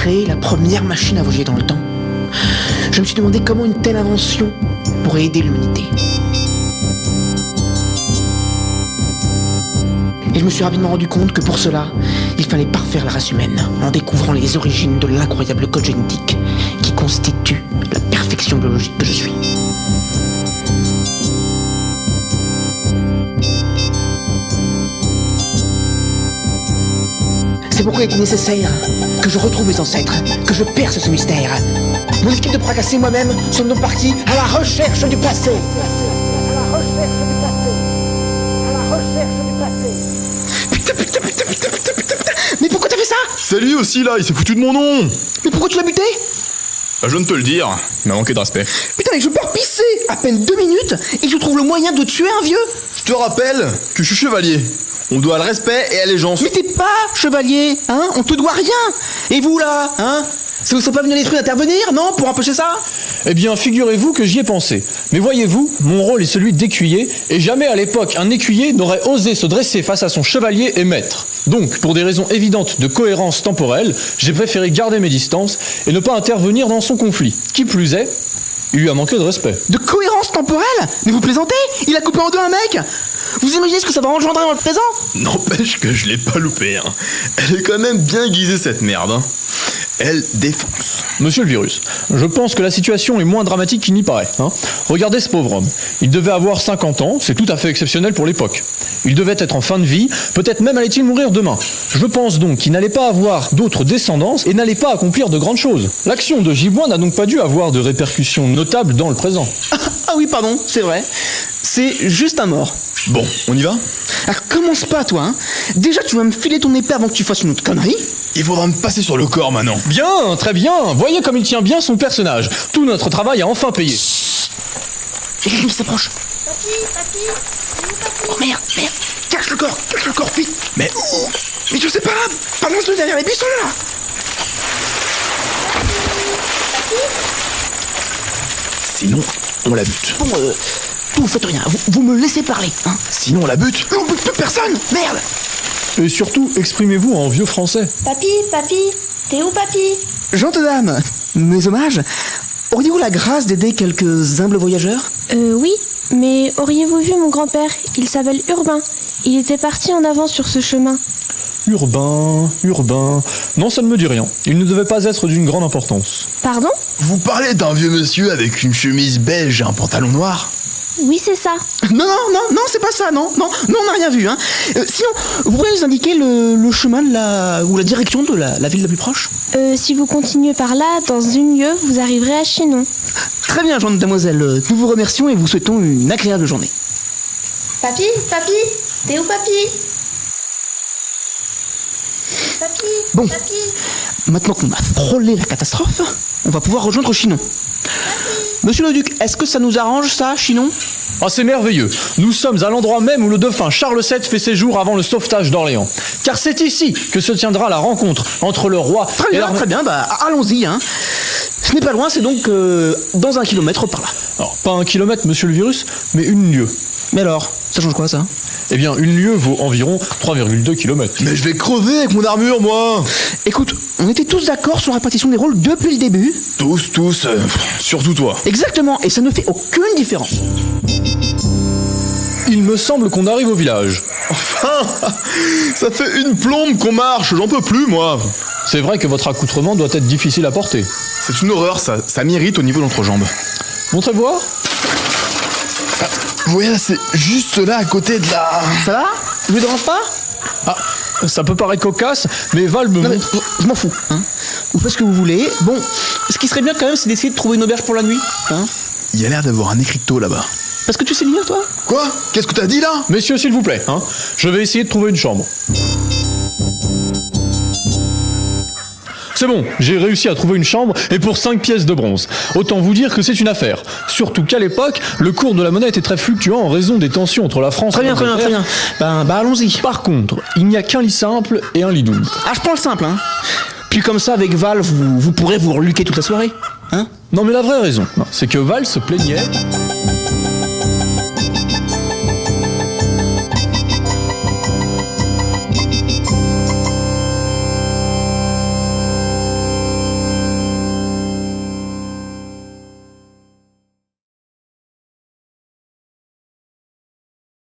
créé la première machine à voyager dans le temps, je me suis demandé comment une telle invention pourrait aider l'humanité. Et je me suis rapidement rendu compte que pour cela, il fallait parfaire la race humaine en découvrant les origines de l'incroyable code génétique qui constitue la perfection biologique que je suis. C'est pourquoi il était nécessaire que je retrouve mes ancêtres, que je perce ce mystère. Mon équipe de Pracassé et moi-même sommes donc partis à la recherche du passé. Putain. Mais pourquoi t'as fait ça? C'est lui aussi là, il s'est foutu de mon nom. Mais pourquoi tu l'as buté? Bah, je viens de te le dire, il m'a manqué de respect. Putain, mais je pars pisser à peine 2 minutes et je trouve le moyen de tuer un vieux. Je te rappelle que je suis chevalier. On doit le respect et l'allégeance. Mais t'es pas chevalier, hein? On te doit rien. Et vous là, hein? Ça vous serait pas venu à l'esprit d'intervenir, non? Pour empêcher ça? Eh bien, figurez-vous que j'y ai pensé. Mais voyez-vous, mon rôle est celui d'écuyer, et jamais à l'époque un écuyer n'aurait osé se dresser face à son chevalier et maître. Donc, pour des raisons évidentes de cohérence temporelle, j'ai préféré garder mes distances et ne pas intervenir dans son conflit. Qui plus est, il lui a manqué de respect. De cohérence temporelle? Mais vous plaisantez? Il a coupé en deux un mec? Vous imaginez ce que ça va engendrer dans le présent? N'empêche que je l'ai pas loupé, hein. Elle est quand même bien aiguisée cette merde, hein. Elle défonce. Monsieur le virus, je pense que la situation est moins dramatique qu'il n'y paraît. Hein. Regardez ce pauvre homme. Il devait avoir 50 ans, c'est tout à fait exceptionnel pour l'époque. Il devait être en fin de vie, peut-être même allait-il mourir demain. Je pense donc qu'il n'allait pas avoir d'autres descendances et n'allait pas accomplir de grandes choses. L'action de Giboin n'a donc pas dû avoir de répercussions notables dans le présent. Ah oui, pardon, c'est vrai. C'est juste un mort. Bon, on y va? Alors commence pas, toi, hein. Déjà, tu vas me filer ton épée avant que tu fasses une autre connerie. Il faudra me passer sur le corps maintenant. Bien, très bien. Voyez comme il tient bien son personnage. Tout notre travail a enfin payé. Il y a quelqu'un qui s'approche. Papy, Oh merde. Cache le corps, vite. Mais où? Mais je sais pas, balance-le derrière les buissons, là. Sinon, on la bute. Bon, vous faites rien, vous me laissez parler, hein. Sinon, on la bute. On bute plus personne, merde. Et surtout, exprimez-vous en vieux français. papy, t'es où papy? Gentes dames, mes hommages, auriez-vous la grâce d'aider quelques humbles voyageurs? Oui, mais auriez-vous vu mon grand-père? Il s'appelle Urbain. Il était parti en avant sur ce chemin. Urbain... Non, ça ne me dit rien. Il ne devait pas être d'une grande importance. Pardon? Vous parlez d'un vieux monsieur avec une chemise beige et un pantalon noir? Oui, c'est ça. Non, c'est pas ça, non, on n'a rien vu, hein. Sinon, vous pourriez nous indiquer le chemin ou la direction de la ville la plus proche? Si vous continuez par là, dans une lieue, vous arriverez à Chinon. Très bien, jeune demoiselle, nous vous remercions et vous souhaitons une agréable journée. Papy, t'es où papy? Papy, Bon. Maintenant qu'on a frôlé la catastrophe, on va pouvoir rejoindre Chinon. Monsieur le duc, est-ce que ça nous arrange, ça, Chinon? Ah, c'est merveilleux. Nous sommes à l'endroit même où le dauphin Charles VII fait ses jours avant le sauvetage d'Orléans. Car c'est ici que se tiendra la rencontre entre le roi Très bien, allons-y, hein. Ce n'est pas loin, c'est donc dans 1 kilomètre par là. Alors, pas 1 kilomètre, monsieur le virus, mais une lieue. Mais alors, ça change quoi, ça? Eh bien, une lieue vaut environ 3,2 km. Mais je vais crever avec mon armure, moi. Écoute, on était tous d'accord sur la répartition des rôles depuis le début. Tous, surtout toi. Exactement, et ça ne fait aucune différence. Il me semble qu'on arrive au village. Enfin, ça fait une plombe qu'on marche, j'en peux plus, moi. C'est vrai que votre accoutrement doit être difficile à porter. C'est une horreur, ça m'irrite au niveau d'entrejambe. Montrez voir. Vous voyez là, c'est juste là à côté de la... Ça va? Je vous dérange pas? Ah, ça peut paraître cocasse, mais Val me Non, mais montre... je m'en fous, hein. Vous faites ce que vous voulez. Bon, ce qui serait bien quand même, c'est d'essayer de trouver une auberge pour la nuit, hein. Il y a l'air d'avoir un écriteau là-bas. Parce que tu sais lire, toi? Quoi? Qu'est-ce que t'as dit là? Messieurs, s'il vous plaît, hein, je vais essayer de trouver une chambre. C'est bon, j'ai réussi à trouver une chambre et pour 5 pièces de bronze. Autant vous dire que c'est une affaire. Surtout qu'à l'époque, le cours de la monnaie était très fluctuant en raison des tensions entre la France Très et bien. l'Angleterre. Ben, allons-y. Par contre, il n'y a qu'un lit simple et un lit double. Ah, je prends le simple, hein. Puis comme ça, avec Val, vous pourrez vous reluquer toute la soirée, hein. Non mais la vraie raison, c'est que Val se plaignait...